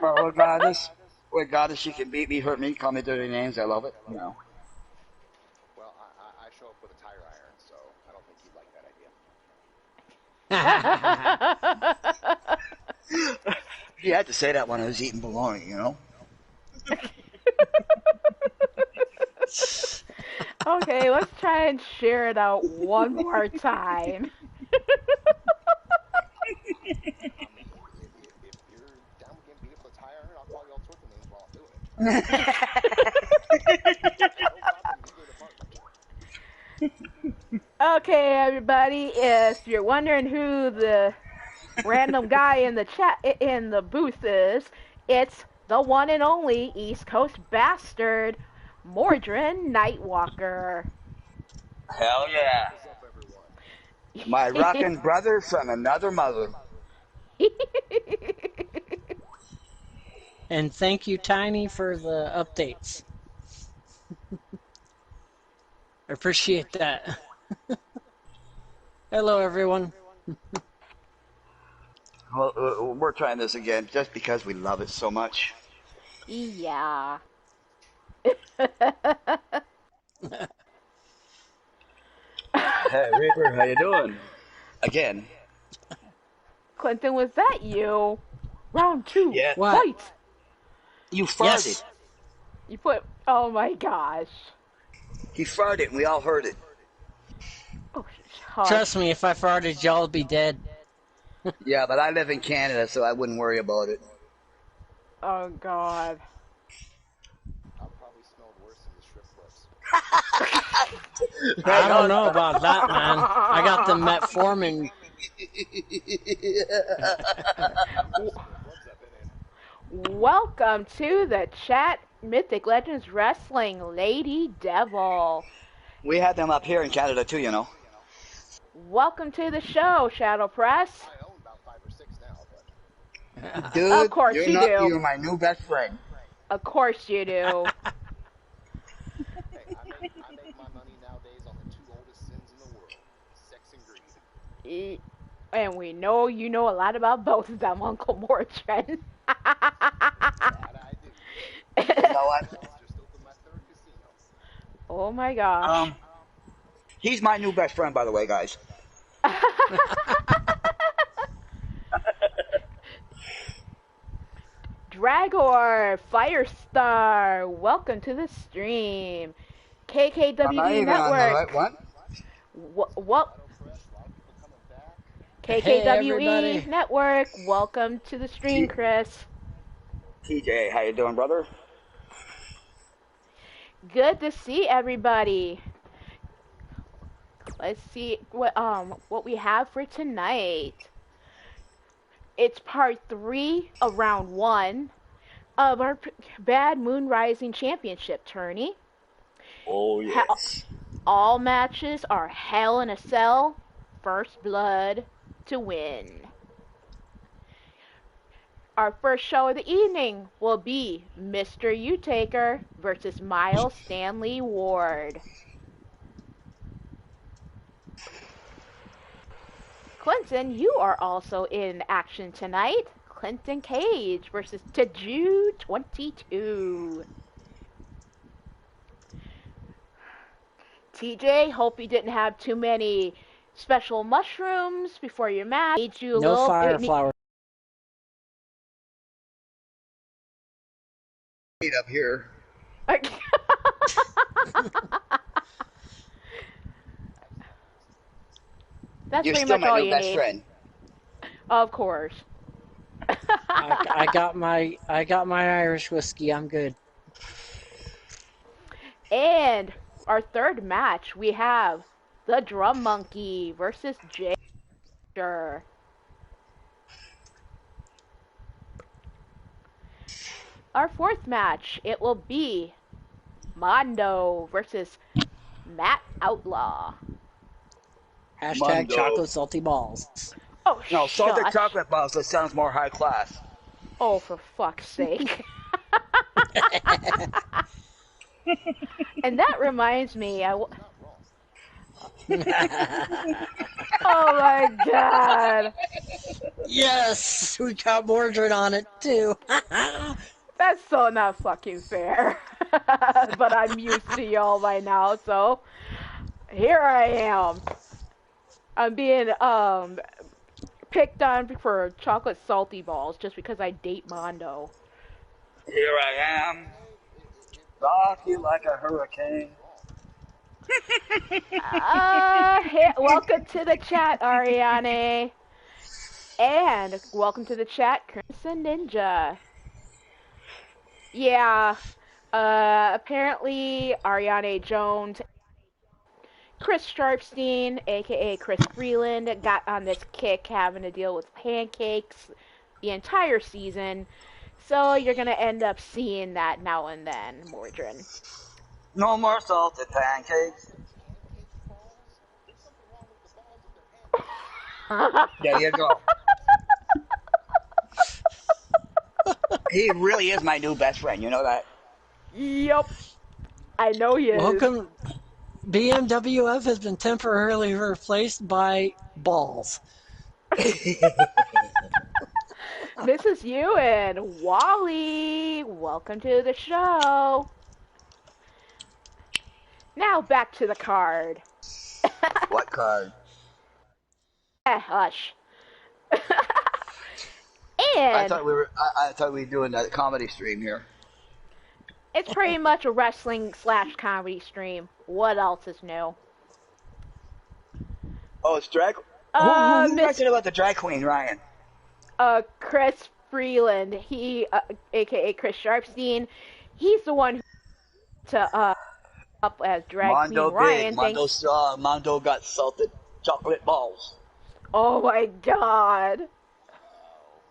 Well, regardless, she can beat me, hurt me, call me dirty names. I love it. You know. Well, I show up with a tire iron, so I don't think you'd like that idea. You had to say that when I was eating bologna, you know. Okay, let's try and share it out one more time. I mean, if you're down with getting beat up with a tire iron, I'll call you all sorts of names while I'm doing it. Okay, everybody, if you're wondering who the random guy in the chat in the booth is, it's the one and only East Coast bastard, Mordrin Nightwalker. Hell yeah! My rockin' brother from another mother. And thank you, Tiny, for the updates. I appreciate that. Hello, everyone. Well, we're trying this again just because we love it so much. Yeah. Hey, Reaper, how you doing? Again. Clinton, was that you? Round 2. Yeah. Fight. You farted. Yes. You put. Oh my gosh. He farted and we all heard it. Oh, trust me, if I farted, y'all would be dead. Yeah, but I live in Canada, so I wouldn't worry about it. Oh god. I'll probably smell worse than the strip clubs. I don't know about that, man. I got the metformin. Welcome to the chat, Mythic Legends Wrestling Lady Devil. We had them up here in Canada too, you know. Welcome to the show, Shadow Press. I own about 5 or 6 now, but... Dude, of course you're you not, do. You're my new best friend. Of course you do. Hey, I make my money nowadays on the 2 oldest sins in the world, sex and greed. And we know you know a lot about both of them, Uncle Mordrin. That I do. You know what? Just opened my 3rd casino. Oh my gosh. He's my new best friend, by the way, guys. Dragor, Firestar, welcome to the stream. KKWE Network. What? KKWE Network, welcome to the stream, Chris. TJ, how you doing, brother? Good to see everybody. Let's see what we have for tonight. It's part 3 of round 1 of our Bad Moon Rising Championship tourney. Oh yes. All matches are Hell in a Cell, first blood to win. Our first show of the evening will be Mr. U-Taker versus Miles Stanley Ward. Clinton, you are also in action tonight. Clinton Cage versus Taju 22. TJ, hope you didn't have too many special mushrooms before your match. No fire flower. Up here. That's You're pretty still much my all new you best need. friend. Of course. I got my Irish whiskey. I'm good. And our third match, we have the Drum Monkey versus Jay. Our fourth match, it will be Mondo versus Matt Outlaw. Hashtag Mondo. chocolate salty balls. Oh, No, salted shush. chocolate balls. That sounds more high class. Oh, for fuck's sake. And that reminds me, Oh my god. Yes, we got Mordred on it too. That's so not fucking fair. But I'm used to y'all by now, so here I am. I'm being picked on for chocolate salty balls just because I date Mondo. Here I am, Hey, if rock you Mondo like a can't do it, hurricane. something's wrong. Hey, welcome to the chat, Ariane. And welcome to the chat, Crimson Ninja. Yeah, apparently Ariane Jones, Chris Sharpstein, aka Chris Freeland, got on this kick having to deal with pancakes the entire season. So you're gonna end up seeing that now and then, Mordrin. No more salted pancakes. Pancake balls? There's something wrong with the balls if they're pancakes. There you go. He really is my new best friend. You know that? Yep, I know he is. Welcome. BMWF has been temporarily replaced by balls. This is you and Wally. Welcome to the show. Now back to the card. What card? Hush. I And thought we were. I thought we were doing a comedy stream here. it's pretty much a wrestling slash comedy stream. What else is new? Oh, it's drag. Who's Miss mentioned about the drag queen, Ryan? Chris Freeland, aka Chris Sharpstein, he's the one who to up as drag queen Mondo big. Ryan. Mondo Thanks. saw. Mondo got salted chocolate balls. Oh my god. Uh-oh.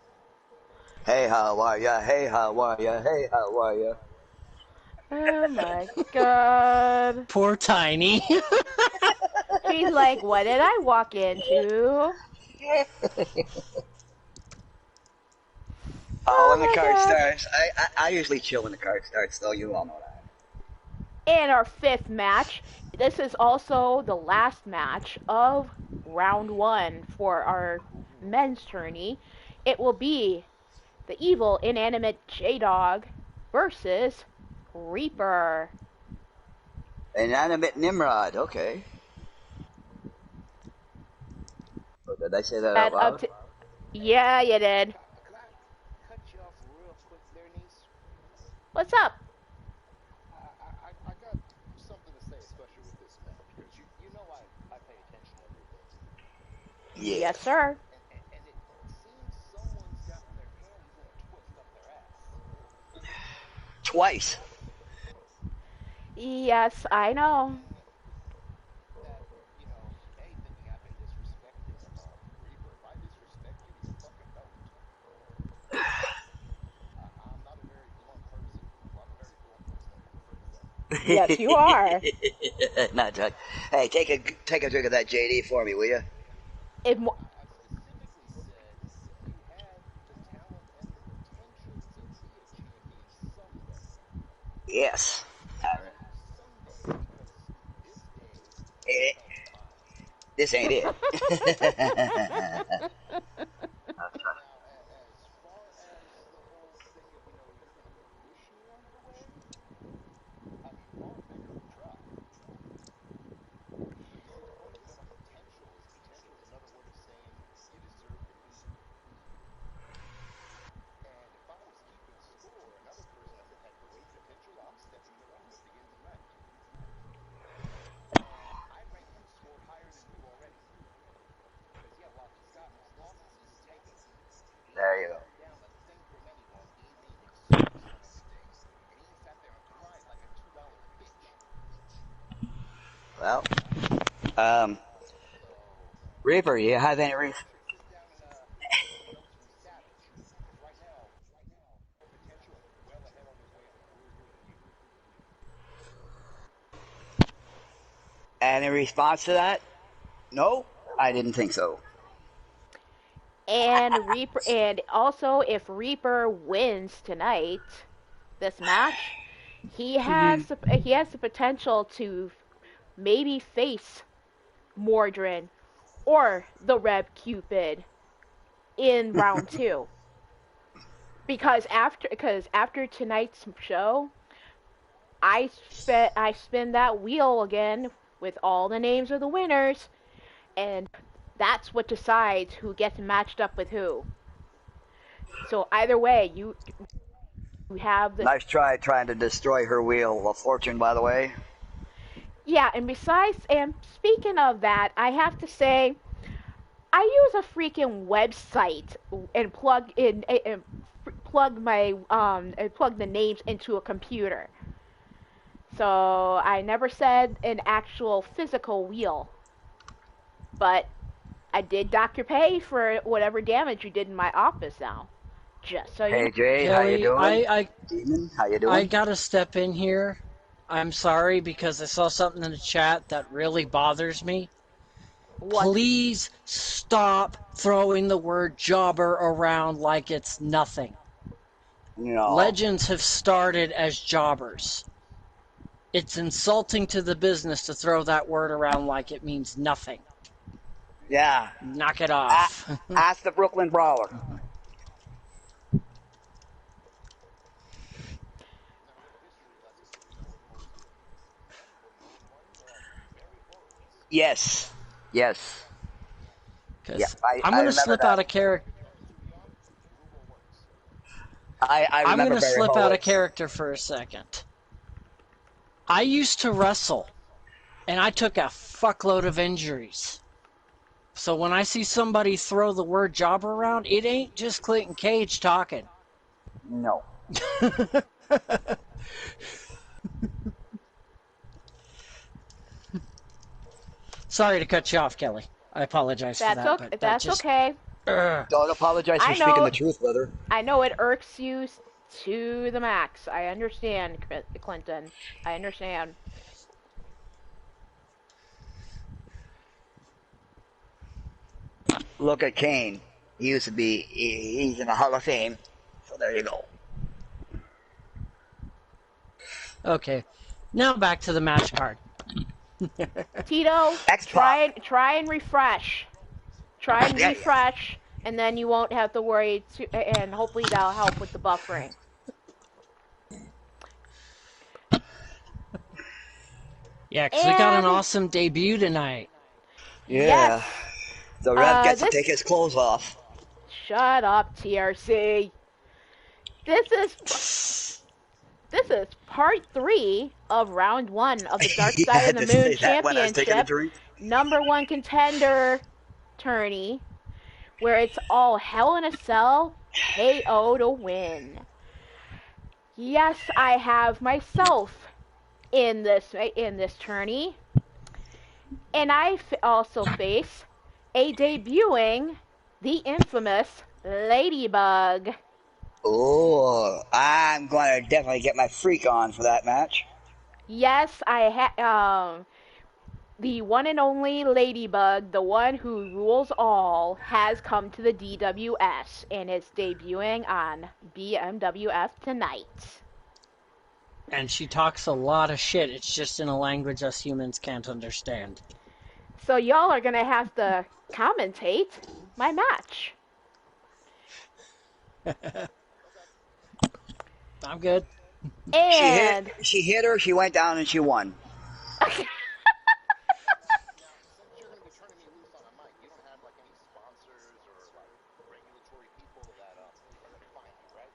Hey, how are ya? Hey, how are ya? Hey, how are ya? Oh my god. Poor Tiny. She's like, what did I walk into? Oh, when Oh the my card god. starts, I usually chill when the card starts, though. You all know that. And our fifth match. This is also the last match of round one for our men's tourney. It will be the evil inanimate J-Dog versus Reaper. Inanimate Nimrod. Okay. Oh, did I say that out That up loud? to Yeah, you did. Could I cut you off real quick there, niece? What's up? I got something to say, especially with this match, because you know I pay attention to everything. Yes, Yes. sir. And it seems someone's gotten their panties in a twist up their ass. Twice. Yes, I know. Thinking that, hey, thinking I've been disrespecting Reaper. If I disrespect you, you fucking know it. I'm not a very blunt person. Well, I'm a very blunt person, let me rephrase that. Yes, you are. Not Doug. Hey, take a drink of that JD for me, will you? If I specifically said you had the talent and the potential to be a champion someday. Yes. All And I use someday because this day right. comes to mind. This ain't it. Now, as far as the whole thing of, you're going to push me under the waves, I mean, Paul Becker tried. He said the only thing about potential is another word of saying you deserve to be here. And if I was keeping score, another person I said had great potential, I'm stepping in the ring with to get tonight. And I rank him scored higher than you already. Because, yeah, while he's got his losses, he's taken them. He There you hasn't go. turned down a thing from anyone, gave me an excuse on anything, and he ain't sat there and cried like a $2 bitch. Well, um, So, Reaper, you have any maybe reason? we should sit down and take some notes from Savage. Because right now, potential is well ahead on his way to proving you. Any response to that? No, I didn't think so. and also if Reaper wins tonight, this match, he Mm-hmm. has the potential to maybe face Mordrin, or the Red Cupid in round 2. Because after tonight's show, I spin that wheel again with all the names of the winners, and that's what decides who gets matched up with who. So either way, you have the Nice try trying to destroy her wheel of fortune, by the way. yeah. And besides, and speaking of that, I have to say, I use a freaking website and plug the names into a computer. So I never said an actual physical wheel, but I did dock your pay for whatever damage you did in my office now. Just so you know. Hey Jay, how you Kelly, doing? Demon, how you I doing? gotta step in here. I'm sorry because I saw something in the chat that really bothers me. What? Please stop throwing the word jobber around like it's nothing. No. Legends have started as jobbers. It's insulting to the business to throw that word around like it means nothing. Yeah. Knock it off. Ask the Brooklyn Brawler. Yes. Yes. Yeah, Because I'm I going to remember slip that. out of character. I I'm remember going to Barry slip out of Horowitz. character for a second. I used to wrestle, and I took a fuckload of injuries. So when I see somebody throw the word jobber around, it ain't just Clinton Cage talking. No. Sorry to cut you off, Kelly. I apologize for That's that, okay. but that That's just... okay. Don't apologize for I speaking know. the truth, brother. I know it irks you to the max. I understand, Clinton. I understand. Look at Kane. He used to be, he's in the Hall of Fame. So there you go. Okay, now back to the match card. Tito, X-Pac. try and refresh. Try and Yeah, yeah. refresh, and then you won't have to worry. And hopefully that'll help with the buffering. Yeah, because we got an And awesome debut tonight. Yeah. yes, The ref gets to this. take his clothes off. Shut up, TRC. This is this is part 3 of round 1 of the Dark Yeah, Side I of had the to Moon say that when I was taking a Championship drink. #1 contender tourney, where it's all Hell in a Cell KO to win. Yes, I have myself in this tourney, and I also face a debuting the infamous Ladybug. Oh, I'm going to definitely get my freak on for that match. Yes, the one and only Ladybug, the one who rules all, has come to the DWS and is debuting on BMWF tonight. And she talks a lot of shit. It's just in a language us humans can't understand. So y'all are gonna have to commentate my match. I'm good. And She hit her, she went down, and she won. Now, since you're going to be turning me loose on a mic, you don't have like any sponsors or like regulatory people that are going to find you, right?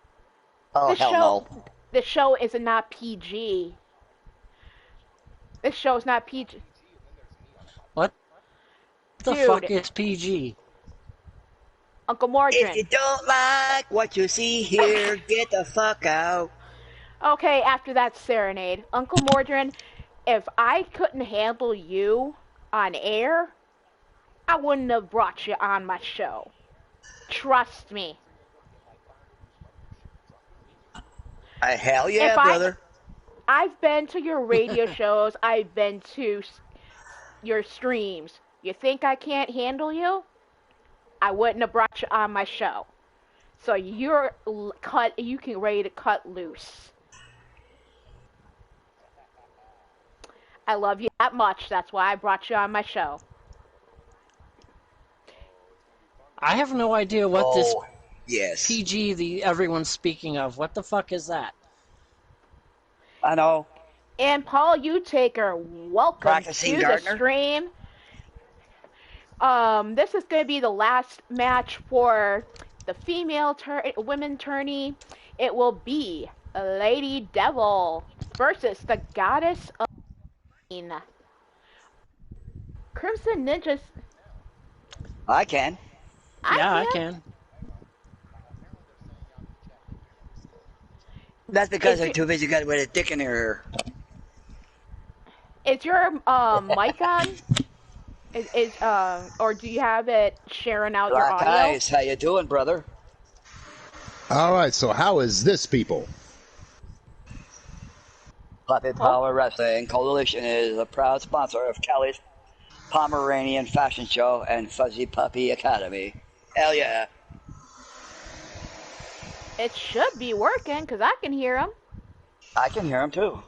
Oh, this hell show no. this show is not PG. This show is not PG. PG, and then there's me on a mic. What the fuck Dude, is PG? Uncle If you Mordrin. don't like what you see here, get the fuck out. Okay, after that serenade, Uncle Mordrin, if I couldn't handle you on air, I wouldn't have brought you on my show. Trust me. Hell If yeah, brother. I've been to your radio shows, I've been to your streams. You think I can't handle you? I wouldn't have brought you on my show. So you're cut. You can ready to cut loose. I love you that much. That's why I brought you on my show. I have no idea what this yes. PG everyone's speaking of. What the fuck is that? I know. And Paul Utaker, welcome Practicing to the gardener. stream. This is going to be the last match for the women tourney. It will be Lady Devil versus the Goddess of Pain. Crimson Ninjas. I can. Yeah, I can. can. That's because they're too busy got with a dick in their ear. Is your mic on? Or do you have it sharing out Black your audio? Eyes, how you doing, brother? All right, so how is this, people? Puppet Power Wrestling Coalition is a proud sponsor of Kelly's Pomeranian Fashion Show and Fuzzy Puppy Academy. Hell yeah. It should be working, because I can hear him. I can hear him, too.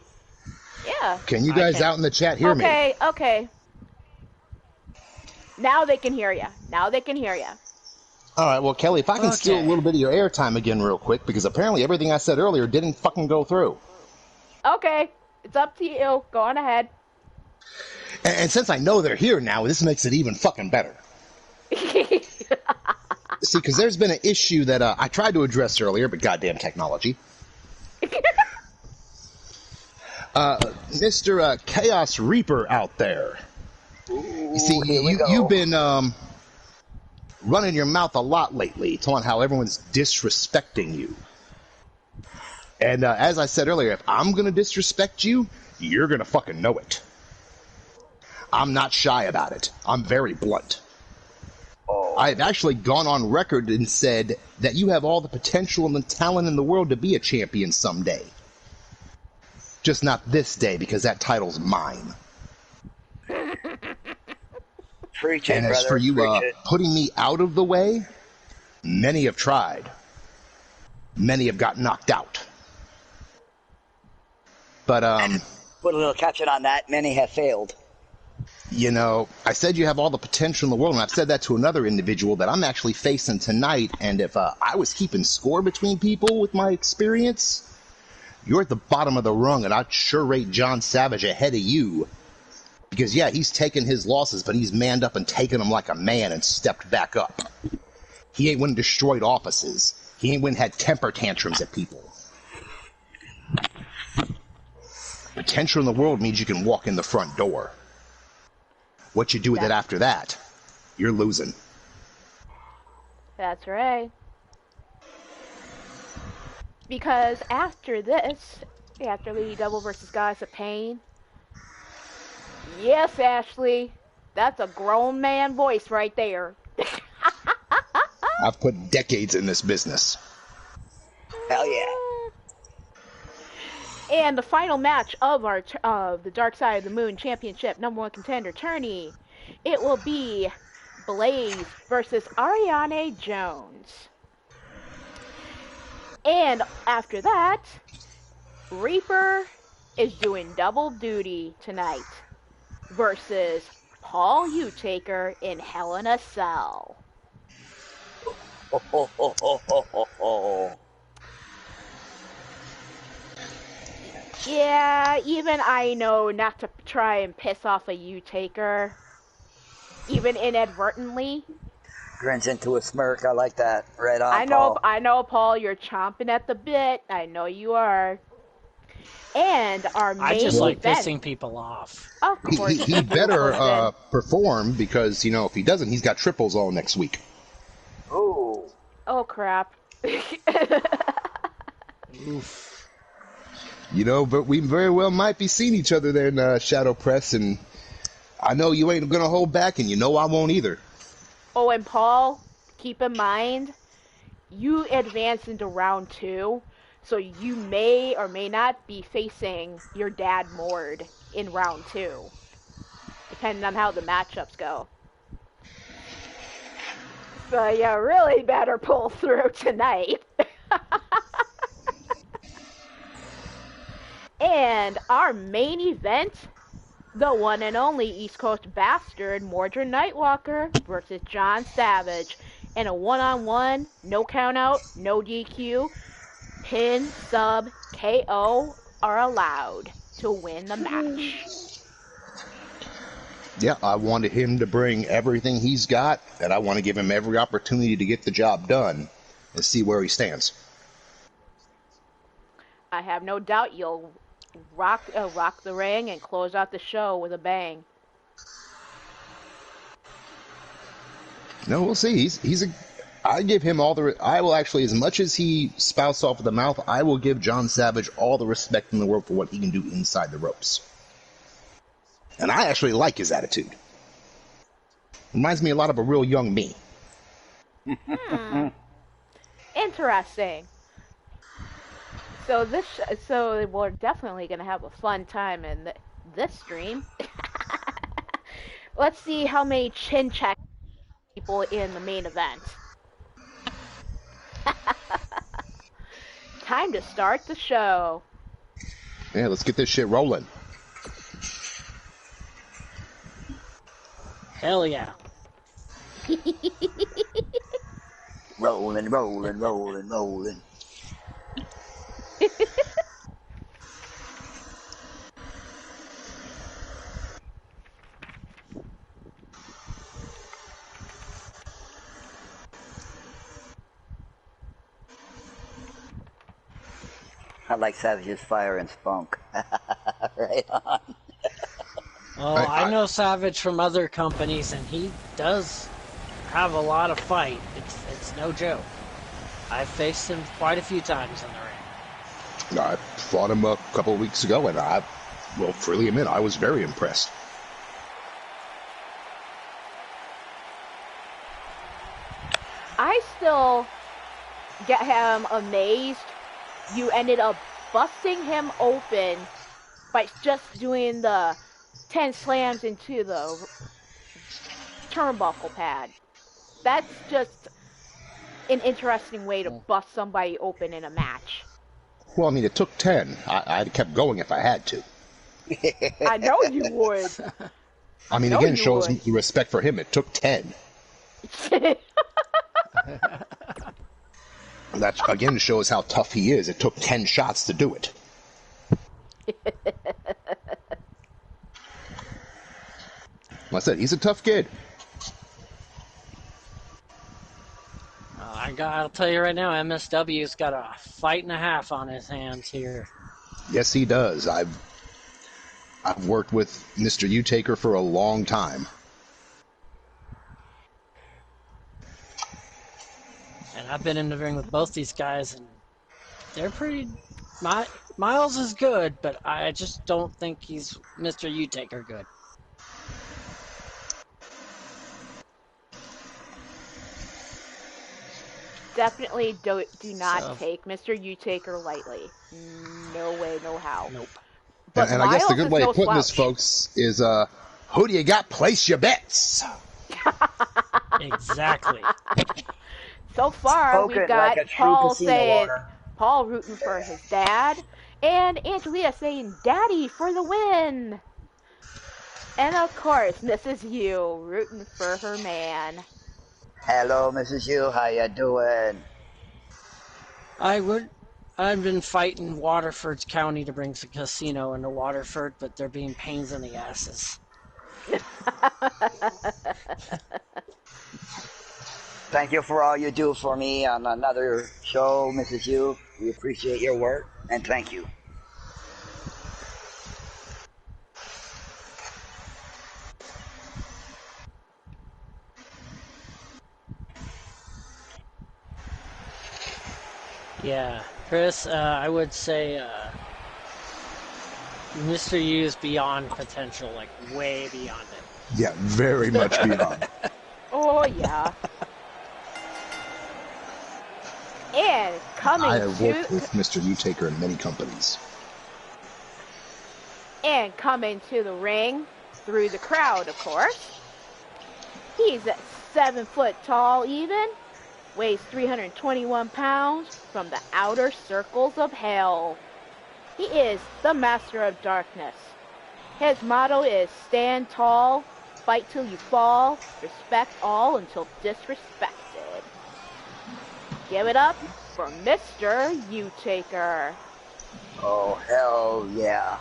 Yeah. Can you guys out in the chat hear me? Okay. Now they can hear you. All right, well, Kelly, if I can steal a little bit of your airtime again real quick, because apparently everything I said earlier didn't fucking go through. Okay, it's up to you. Go on ahead. And since I know they're here now, this makes it even fucking better. See, because there's been an issue that I tried to address earlier, but goddamn technology. Mr. Chaos Reaper out there. You see, you've been running your mouth a lot lately, telling how everyone's disrespecting you. And as I said earlier, if I'm going to disrespect you, you're going to fucking know it. I'm not shy about it. I'm very blunt. I've actually gone on record and said that you have all the potential and the talent in the world to be a champion someday. Just not this day, because that title's mine. Preach it, and as brother, for you it. Putting me out of the way, many have tried. Many have got knocked out. But, put a little caption on that, many have failed. You know, I said you have all the potential in the world, and I've said that to another individual that I'm actually facing tonight, and if I was keeping score between people with my experience, you're at the bottom of the rung, and I'd sure rate John Savage ahead of you. Because, yeah, he's taken his losses, but he's manned up and taken them like a man and stepped back up. He ain't went and destroyed offices. He ain't went and had temper tantrums at people. Potential in the world means you can walk in the front door. What you do with it after that, you're losing. That's right. Because after this, after Lady Devil versus Goddess of Pain, yes, Ashley, that's a grown man voice right there. I've put decades in this business. Hell yeah. And the final match of the Dark Side of the Moon Championship #1 contender tourney, it will be Blaze versus Ariane Jones. And after that, Reaper is doing double duty tonight versus Paul Utaker in Hell in a Cell. Yeah, even I know not to try and piss off a Utaker, even inadvertently. Grins into a smirk. I like that. Right on, Paul. I know, Paul. You're chomping at the bit. I know you are. And our main I just like event, pissing people off. Of course. He better perform, because, you know, if he doesn't, he's got triples all next week. Ooh. Oh, crap. Oof. You know, but we very well might be seeing each other there in Shadow Press, and I know you ain't going to hold back, and you know I won't either. Oh, and Paul, keep in mind, you advance into round 2, so you may or may not be facing your dad Mord in round 2, depending on how the matchups go. So you really better pull through tonight. And our main event, the one and only East Coast bastard Mordred Nightwalker versus John Savage in a one-on-one, no count-out, no DQ, pin, sub, KO are allowed to win the match. Yeah, I wanted him to bring everything he's got, and I want to give him every opportunity to get the job done and see where he stands. I have no doubt you'll rock the ring and close out the show with a bang. No, we'll see. I give him all the. I will actually, as much as he spouts off of the mouth, I will give John Savage all the respect in the world for what he can do inside the ropes. And I actually like his attitude. Reminds me a lot of a real young me. Interesting. So we're definitely gonna have a fun time in this stream. Let's see how many chin check people in the main event. Time to start the show. Yeah, let's get this shit rolling. Hell yeah. Rolling, rolling, rolling, rolling. I like Savage's fire and spunk. Right on. Oh, I know Savage from other companies, and he does have a lot of fight. It's no joke. I've faced him quite a few times in the ring. I fought him a couple of weeks ago, and I will freely admit I was very impressed. I still get him amazed. You ended up busting him open by just doing the 10 slams into the turnbuckle pad. That's just an interesting way to bust somebody open in a match. Well, I mean, it took 10. I'd kept going if I had to. I know you would. I mean, again, shows the respect for him. It took 10. That, again, shows how tough he is. It took 10 shots to do it. Like I said, he's a tough kid. I'll tell you right now, MSW's got a fight and a half on his hands here. Yes, he does. I've worked with Mr. U-Taker for a long time. And I've been in the ring with both these guys, and they're pretty... Miles is good, but I just don't think he's Mr. U-Taker good. Definitely do not take Mr. U-Taker lightly. No way, no how. Nope. But and I guess the good way of putting this, folks, is who do you got? Place your bets. Exactly. So far, we've got like Paul rooting for his dad, and Angelia saying daddy for the win. And of course, Mrs. U rooting for her man. Hello, Mrs. U. How you doing? I've been fighting Waterford County to bring the casino into Waterford, but they're being pains in the asses. Thank you for all you do for me on another show, Mrs. U. We appreciate your work, and thank you. Yeah, Chris, I would say Mr. U is beyond potential, like way beyond it. Yeah, very much beyond. Oh, yeah. And coming I have worked with Mr. U-Taker in many companies. And coming to the ring through the crowd, of course. He's at 7 foot tall even, weighs 321 pounds, from the outer circles of hell. He is the Master of Darkness. His motto is stand tall, fight till you fall, respect all until disrespected. Give it up for Mr. U-Taker. Oh, hell yeah.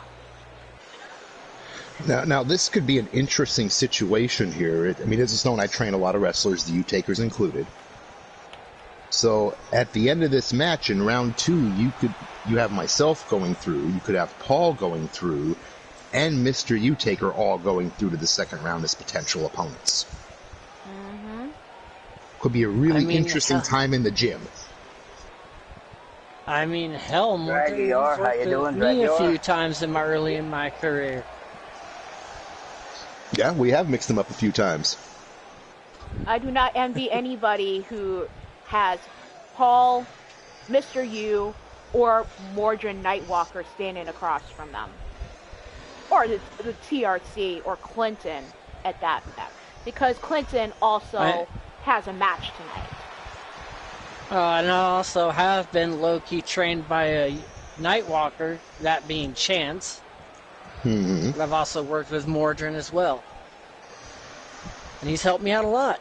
Now, this could be an interesting situation here. I mean, as it's known, I train a lot of wrestlers, the U-Takers included. So, at the end of this match, in round 2, you have myself going through, you could have Paul going through, and Mr. U-Taker all going through to the second round as potential opponents. Mm-hmm. Could be a really interesting time in the gym. I mean, hell, Morgan, you've Dragior, how worked you with doing, me a Dragior? few times early in my career. Yeah, we have mixed them up a few times. I do not envy anybody who has Paul, Mr. U, or Mordred Nightwalker standing across from them. Or the TRC or Clinton at that. Because Clinton also has a match tonight. And I also have been low-key trained by a Nightwalker, that being Chance. Mm-hmm. But I've also worked with Mordred as well. And he's helped me out a lot.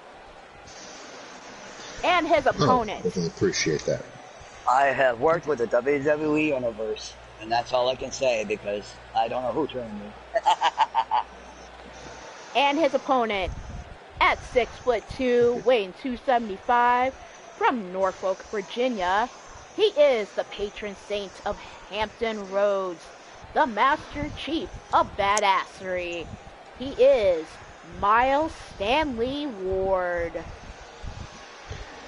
And his opponent. I definitely appreciate that. I have worked with the WWE Universe, and that's all I can say because I don't know who trained me. And his opponent at 6'2", weighing 275, from Norfolk, Virginia. He is the patron saint of Hampton Roads, the Master Chief of Badassery. He is Miles Stanley Ward.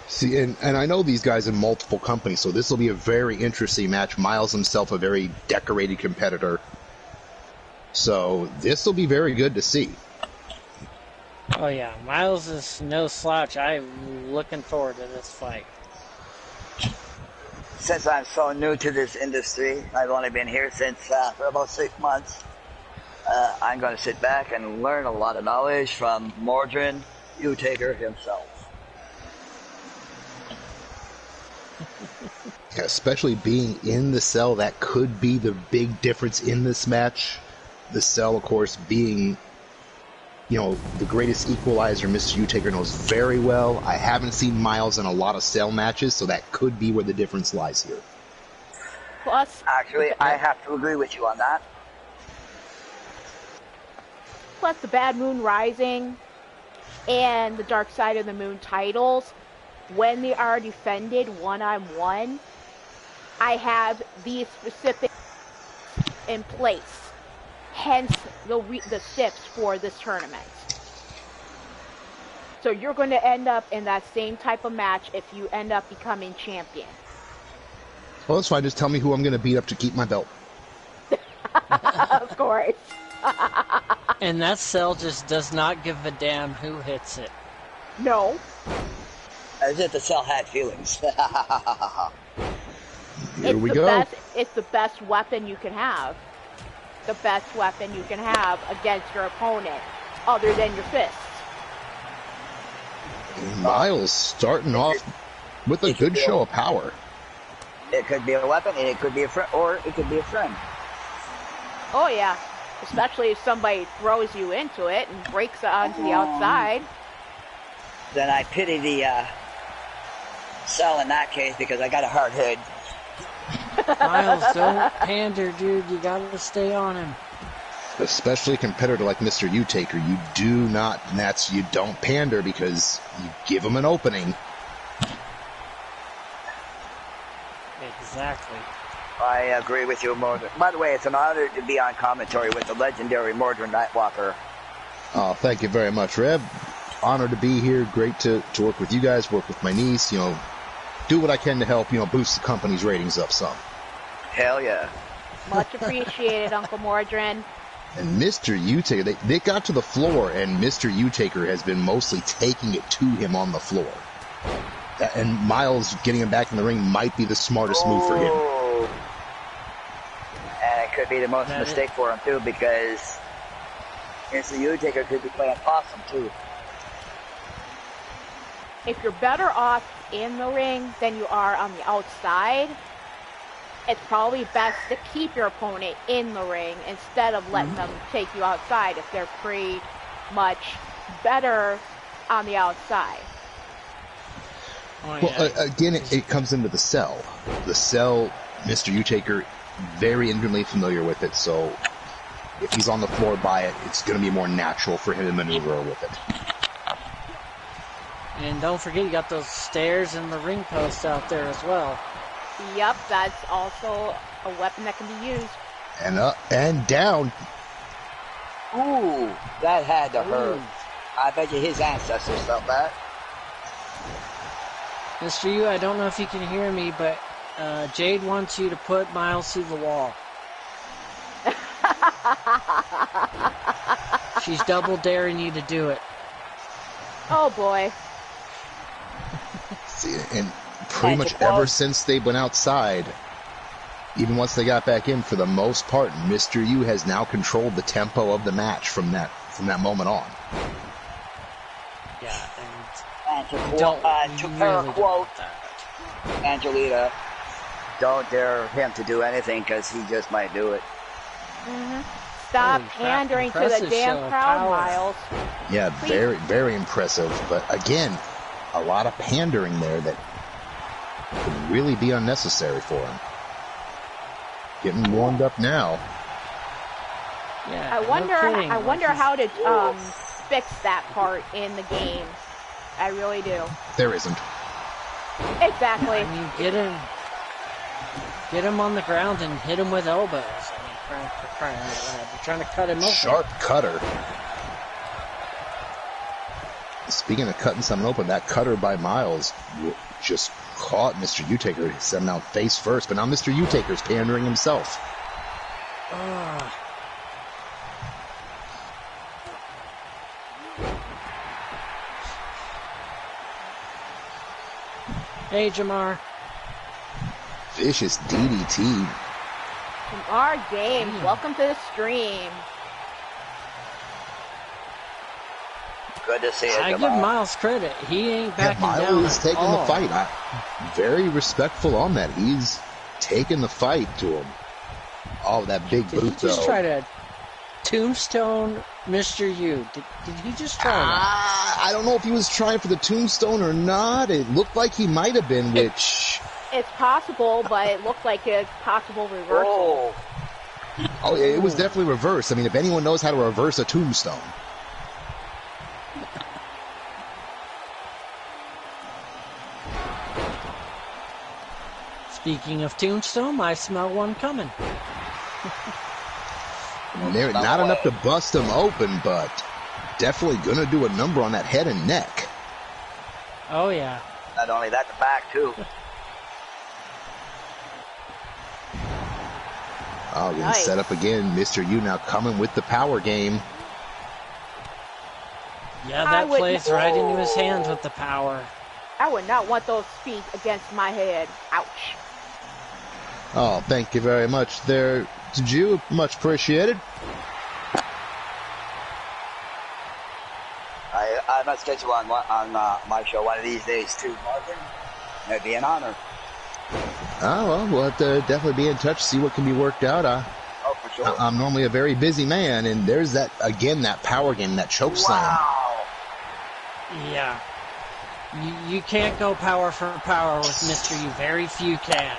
See, and I know these guys in multiple companies, so this will be a very interesting match. Miles himself, a very decorated competitor. So this will be very good to see. Oh yeah, Miles is no slouch. I'm looking forward to this fight. Since I'm so new to this industry, I've only been here since for about 6 months. I'm going to sit back and learn a lot of knowledge from Mordred U-Taker himself. Especially being in the cell, that could be the big difference in this match. The cell, of course, being, you know, the greatest equalizer Mr. U-Taker knows very well. I haven't seen Miles in a lot of cell matches, so that could be where the difference lies here. Plus, Actually, I have to agree with you on that. plus the Bad Moon Rising and the Dark Side of the Moon titles, when they are defended one-on-one, I have these specifics in place. Hence the steps for this tournament. So you're going to end up in that same type of match if you end up becoming champion. Well, that's fine. Just tell me who I'm going to beat up to keep my belt. Of course. And that cell just does not give a damn who hits it. No. As if the cell had feelings. Here we go. It's the best weapon you can have. The best weapon you can have against your opponent, other than your fists. Miles starting off with a good show of power. It could be a weapon, and it could be a friend, or it could be a friend. Oh yeah, especially if somebody throws you into it and breaks it onto the outside. Then I pity the cell in that case because I got a hard head. Miles, don't pander, dude. You gotta stay on him. Especially a competitor like Mr. U-Taker, you do not, and that's, you don't pander because you give him an opening. Exactly. I agree with you, Mordred. By the way, it's an honor to be on commentary with the legendary Mordred Nightwalker. Oh, thank you very much, Reb. Honored to be here. Great to work with you guys, work with my niece, you know, do what I can to help, you know, boost the company's ratings up some. Hell yeah. Much appreciated, Uncle Mordred. And Mr. U-Taker, they got to the floor, and Mr. U-Taker has been mostly taking it to him on the floor. And Miles getting him back in the ring might be the smartest move for him. And it could be the most mistake for him, too, because Mr. U-Taker could be playing possum, too. If you're better off in the ring than you are on the outside, it's probably best to keep your opponent in the ring instead of letting them take you outside if they're pretty much better on the outside. Oh, Well, yeah. again, it comes into the cell. The cell, Mr. U-Taker, very intimately familiar with it, so if he's on the floor by it, it's going to be more natural for him to maneuver with it. And don't forget, you got those stairs and the ring post out there as well. Yep, that's also a weapon that can be used. And up and down. Ooh, that had to hurt. Ooh. I bet you his ancestors felt that. Mr. U, I don't know if you can hear me, but Jade wants you to put Miles through the wall. She's double daring you to do it. Oh boy. See, and pretty much Quote. ever since they went outside, even once they got back in, for the most part, Mr. U has now controlled the tempo of the match from that moment on. Yeah, And to and don't to really her don't quote, want that. Angelita, don't dare him to do anything because he just might do it. Stop Holy crap, pandering to the impressive show damn of crowd, power. Miles. Yeah, Please. very, very impressive. But again, a lot of pandering there that could really be unnecessary for him. Getting warmed up now. Yeah, I no wonder. kidding. I Like, wonder he's- how to fix that part in the game. I really do. There isn't. Exactly. I mean, get him on the ground and hit him with elbows. I mean, crying out loud. You're trying to cut him open. Sharp cutter. Speaking of cutting something open, that cutter by Miles just caught Mr. U-Taker. He sent him out face first, but now Mr. U-Taker's pandering himself. Ah. Hey, Jamar. Vicious DDT. From our games, welcome to the stream. Good to see you, I give Jamal. Miles credit. He ain't Yeah, backing down. Miles is taking the all. fight. Very respectful on that. He's taking the fight to him. Oh, that big Did he boot, just though. try to tombstone Mr. U? Did he just try that? I don't know if he was trying for the tombstone or not. It looked like he might have been, which... It's possible, but it looked like a possible reversal. Oh, Oh, it was definitely reversed. I mean, if anyone knows how to reverse a tombstone. Speaking of tombstone, I smell one coming. They're not enough to bust him open, but definitely going to do a number on that head and neck. Oh, yeah. not only that, the back too. Oh, getting Nice. set up again. Mr. U now coming with the power game. Yeah, I that would- plays right into his hands with the power. I would not want those feet against my head. Ouch. Oh, thank you very much there, Jew. Much appreciated. I must get you on my show one of these days too, Marvin. That'd be an honor. Oh, well, we'll have to definitely be in touch, see what can be worked out. Oh, for sure. I'm normally a very busy man, and there's that, again, that power game, that choke slam. Wow. Yeah. You can't go power for power with Mr. U. Very few can.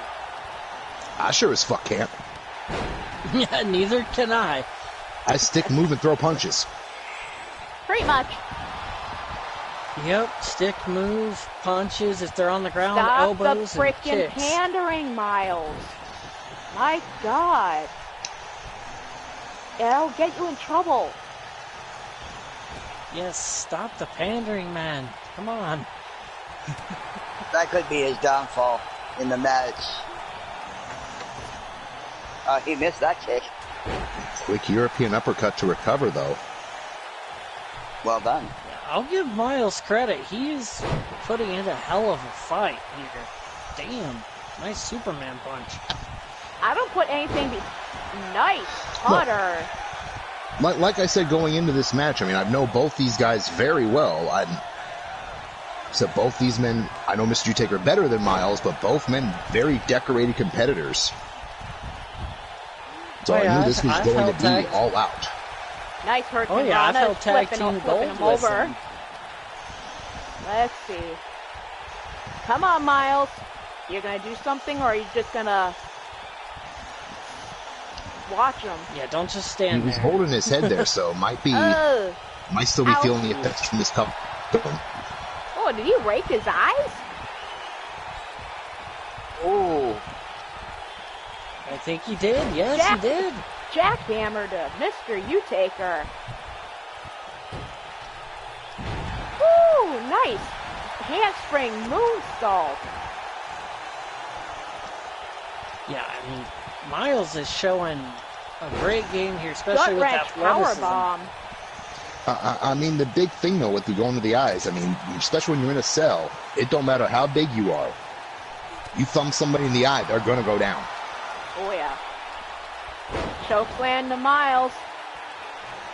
I sure as fuck can't. Yeah, neither can I. I stick, move, and throw punches. Pretty much. Yep, stick, move, punches, if they're on the ground, Stop elbows, the and frickin' kicks. pandering, Miles. My God. It'll get you in trouble. Yes, stop the pandering, man. Come on. That could be his downfall in the match. He missed that kick. Quick European uppercut to recover, though. Well done. I'll give Miles credit. He is putting in a hell of a fight here. Damn. Nice Superman punch. Oh. I don't put anything. Nice putter. Like I said going into this match, I mean, I know both these guys very well. So both these men, I know Mr. Taker better than Miles, but both men very decorated competitors. So Oh, I yeah, knew this was I've going to held be tag- all out. Nice hurt. Oh yeah, I've Rana held tag flipping team him gold with over. him. Let's see. Come on, Miles. You're gonna do something, or are you just gonna watch him? Yeah, don't just stand He's there. holding his head there, so might still be Ow. feeling the effects from this cup. Oh, did he rake his eyes? Ooh. I think he did. Yes, Jack- he did. Jackhammer to Mr. U-Taker. Woo, nice. Handspring moonsault. Yeah, I mean, Miles is showing a great game here, especially with Gut-wrench athleticism. powerbomb. I mean, the big thing, though, with the going to the eyes, I mean, especially when you're in a cell, it don't matter how big you are. You thumb somebody in the eye, they're going to go down. Oh, yeah. Chokeslam to Miles.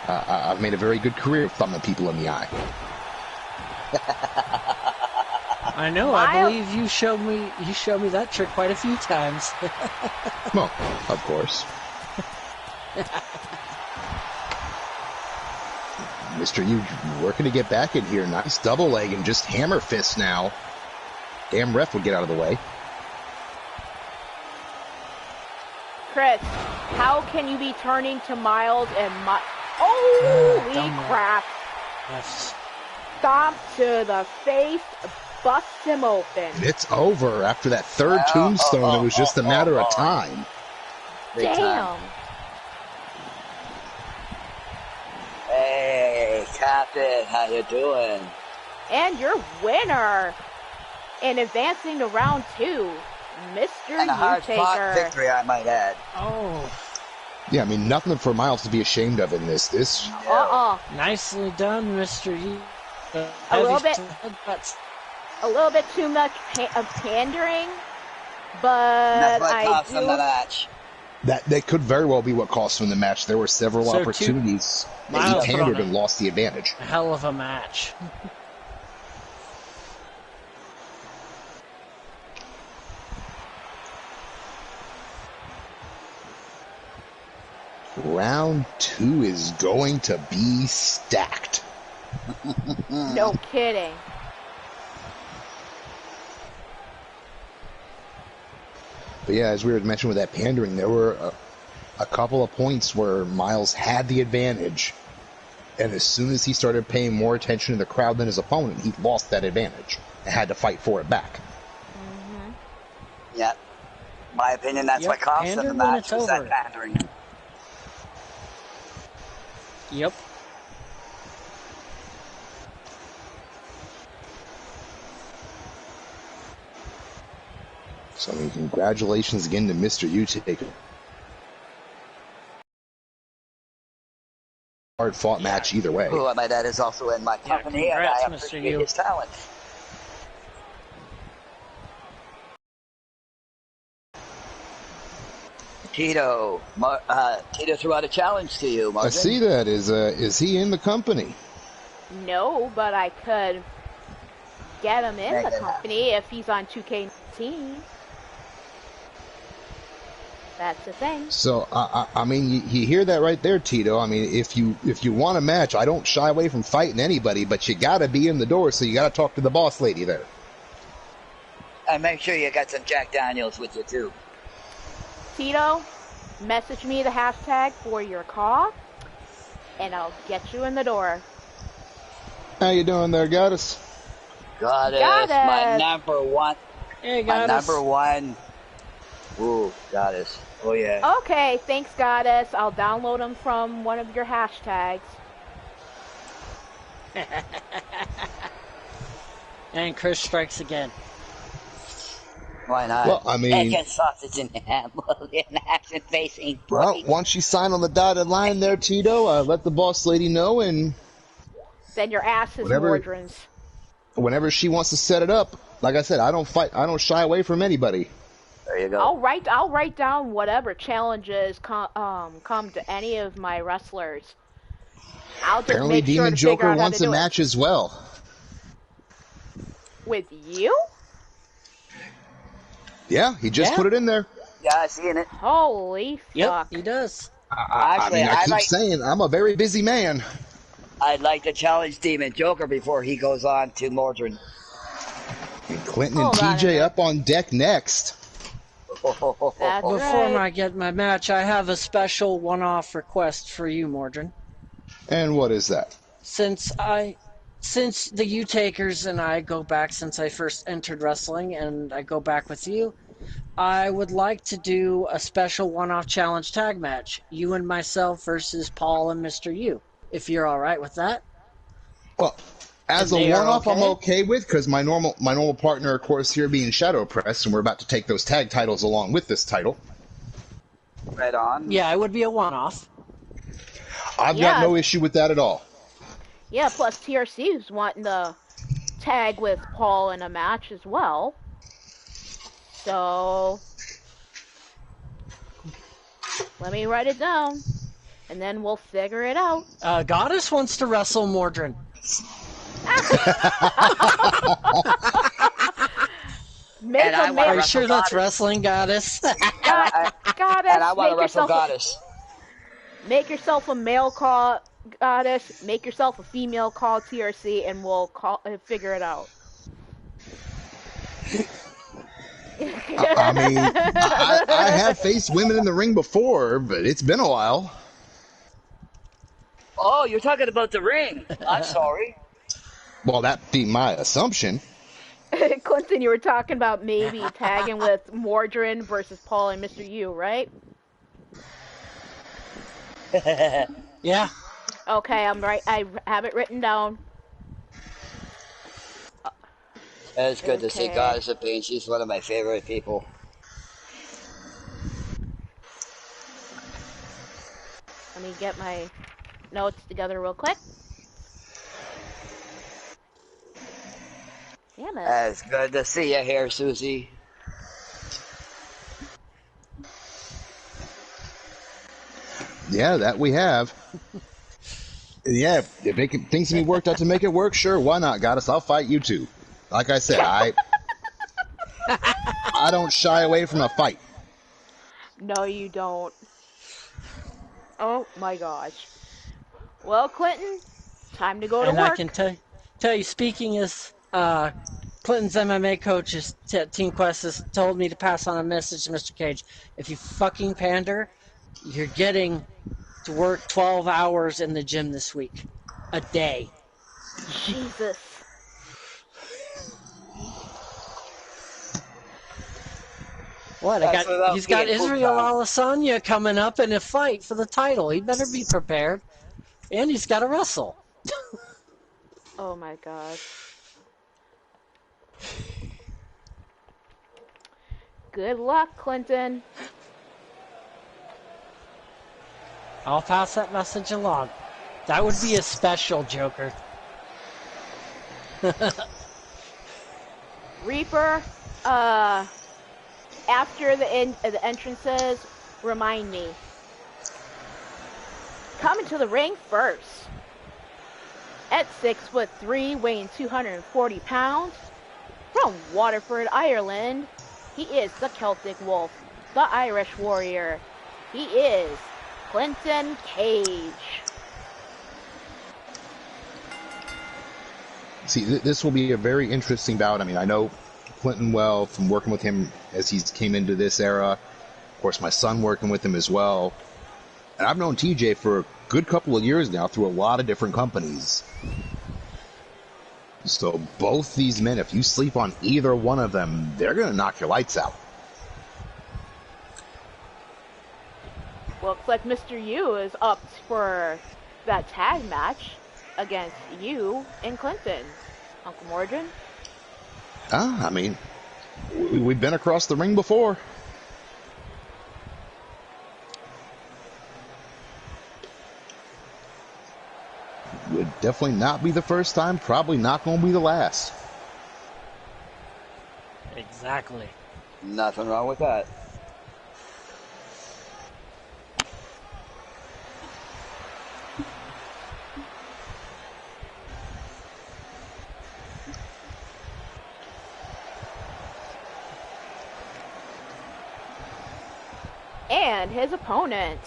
I've made a very good career of thumbing people in the eye. I know. I believe you showed me that trick quite a few times. Well, of course. Mr. You working to get back in here. Nice double leg and just hammer fist now. Damn ref would get out of the way. Chris, how can you be turning to Miles and holy dumb crap. Yes. Stomp to the face, busts him open. It's over. After that third tombstone, it was just a matter of time. Big Damn. time. Hey, Captain, how you doing? And your winner in advancing to round 2, Mr. And a hard-fought U-Taker. victory, I might add. Oh, Yeah, I mean, nothing for Miles to be ashamed of in this. nicely done, Mr. U. A little bit. But A little bit too much of pandering, but That's what I cost them the do. match. That could very well be what cost him the match. There were several So, opportunities that Miles he put on pandered a- and lost the advantage. a hell of a match. Round 2 is going to be stacked. No kidding. But yeah, as we were mentioning with that pandering, there were a couple of points where Miles had the advantage, and as soon as he started paying more attention to the crowd than his opponent, he lost that advantage and had to fight for it back. Yep. My opinion, that's Yep, what cost them pander the when match, it's was over. that pandering. Yep. So, I mean, congratulations again to Mr. U-Taker. Hard-fought match either way. Who I might add is also in my Yeah, company, congrats, and I Mr. appreciate U. his talent. Tito, Tito threw out a challenge to you, I Martin. see that. Is he in the company? No, but I could get him in Make the it company if he's on 2K19. That's the thing. So, I mean, you hear that right there, Tito. I mean, if you want a match, I don't shy away from fighting anybody, but you got to be in the door, so you got to talk to the boss lady there. And make sure you got some Jack Daniels with you, too. Tito, message me the hashtag for your call, and I'll get you in the door. How you doing there, Goddess? Goddess, Goddess. my number one. Hey, My guys. number one. Ooh, Goddess. Oh, yeah. Okay, thanks, Goddess. I'll download them from one of your hashtags. And Chris strikes again. Why not? Well, I mean- Chicken sausage in ham, in action facing. Well, once you sign on the dotted line there, Tito, let the boss lady know, and Then your ass is Whatever. Mordrin's. whenever she wants to set it up, like I said, I don't shy away from anybody. There you go. I'll write down whatever challenges come to any of my wrestlers. I'll just Apparently, make sure Demon to figure Joker out how wants to a do match as well. it. With you? Yeah, he just Yeah. put it in there. Yeah, I seen it. Holy Yep, fuck! he does. Actually, I I keep like- saying I'm a very busy man. I'd like to challenge Demon Joker before he goes on to Mordrin. And Clinton and Hold on a TJ minute. up on deck next. That's Before right. I get my match, I have a special one-off request for you, Mordrin. And what is that? Since the U-Takers and I go back since I first entered wrestling, and I go back with you, I would like to do a special one-off challenge tag match. You and myself versus Paul and Mr. U. If you're all right with that. Well, as And a they are one-off, I'm okay? okay with, because my normal partner, of course, here being Shadow Press, and we're about to take those tag titles along with this title. Right on. Yeah, it would be a one-off. I've got Yeah. no issue with that at all. Yeah, plus TRC is wanting to tag with Paul in a match as well. So let me write it down, and then we'll figure it out. Goddess wants to wrestle Mordrin. Make And I a wanna Are you wrestle sure that's Goddess. wrestling, Goddess? Goddess, And I want to make wrestle yourself Goddess. make yourself a male call Goddess, make yourself a female call TRC, and we'll figure it out. I mean, I have faced women in the ring before, but it's been a while. Oh, you're talking about the ring. I'm sorry. Well, that'd be my assumption. Clinton, you were talking about maybe tagging with Mordrin versus Paul and Mr. U, right? Yeah. Okay, I'm right. I have it written down. It's good to see Okay. Goddess of Pain. She's one of my favorite people. Let me get my notes together real quick. Damn it. It's good to see you here, Susie. Yeah, that we have. Yeah, if things can be worked out to make it work, sure, why not, Goddess? I'll fight you too. Like I said, I don't shy away from a fight. No, you don't. Oh my gosh. Well, Clinton, time to go to And work. I can tell you, speaking as Clinton's MMA coach, Team Quest has told me to pass on a message to Mr. Cage. If you fucking pander, you're getting to work 12 hours in the gym this week. A day. Jesus. What? He's got Israel Adesanya coming up in a fight for the title. He better be prepared. And he's got to wrestle. Oh my gosh. Good luck, Clinton. I'll pass that message along. That would be a special, Joker. Reaper, after the entrances, remind me. Coming to the ring first. At 6'3", weighing 240 pounds, from Waterford, Ireland, he is the Celtic Wolf, the Irish Warrior. He is Clinton Cage. See, this will be a very interesting bout. I mean, I know Clinton well from working with him as he came into this era. Of course, my son working with him as well. And I've known TJ for a good couple of years now through a lot of different companies. So both these men, if you sleep on either one of them, they're going to knock your lights out. Looks like Mr. U is up for that tag match against you and Clinton. Uncle Mordrin? I mean, we've been across the ring before. Would definitely not be the first time, probably not going to be the last. Exactly. Nothing wrong with that. And his opponent,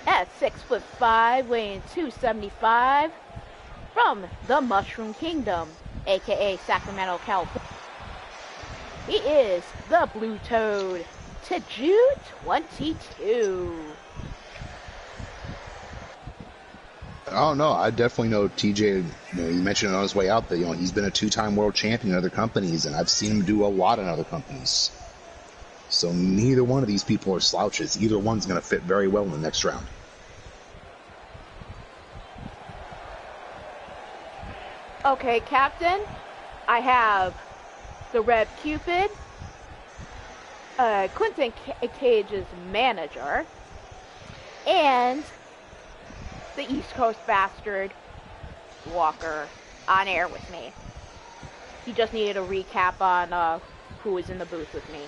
at 6'5", weighing 275, from the Mushroom Kingdom, aka Sacramento, California. He is the Blue Toad, Taju 22. Oh no, I definitely know TJ. You mentioned on his way out that he's been a 2-time world champion in other companies, and I've seen him do a lot in other companies. So neither one of these people are slouches. Either one's going to fit very well in the next round. Okay, Captain, I have the Red Cupid, Clinton Cage's manager, and the East Coast Bastard, Walker, on air with me. He just needed a recap on who was in the booth with me.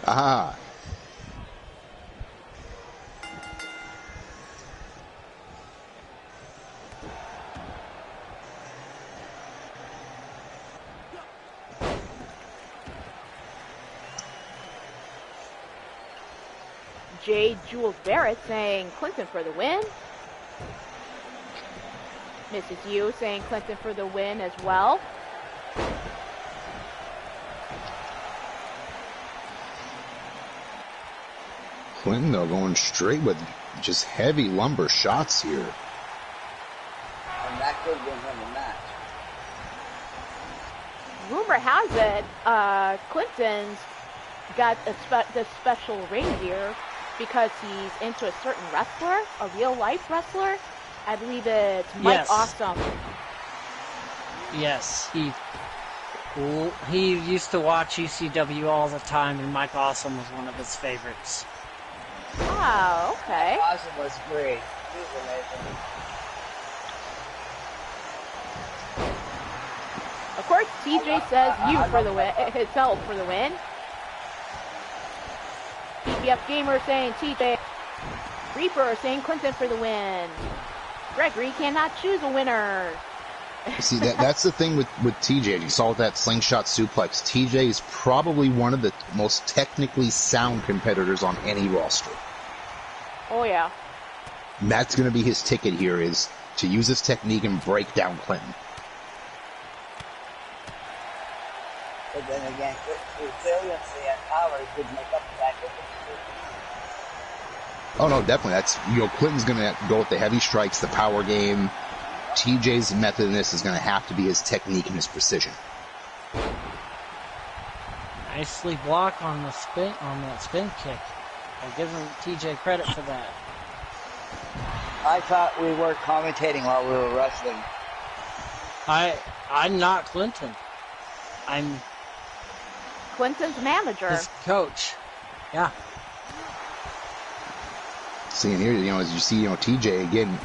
Ah. J. Jules Barrett saying Clinton for the win. Mrs. Yu saying Clinton for the win as well. Clinton, though, going straight with just heavy lumber shots here. And that could win him the match. Rumor has it, Clinton's got this special ring here because he's into a certain wrestler, a real-life wrestler. I believe it's Mike Awesome. Yes, he used to watch ECW all the time, and Mike Awesome was one of his favorites. Oh, okay. Awesome was great. He was amazing. Of course, TJ says you for the win, himself for the win. PPF Gamer saying TJ. Reaper saying Clinton for the win. Gregory cannot choose a winner. See, that's the thing with TJ. You saw that slingshot suplex. TJ is probably one of the most technically sound competitors on any roster. Oh, yeah. And that's going to be his ticket here, is to use his technique and break down Clinton. But then again, resiliency and power could make up for that. Oh no, definitely. That's Clinton's going to go with the heavy strikes, the power game. TJ's method in this is going to have to be his technique and his precision. Nicely block on that spin kick. I'll give him TJ credit for that. I thought we were commentating while we were wrestling. I'm not Clinton. I'm Clinton's manager. His coach. Yeah. Seeing here, as you see, TJ again,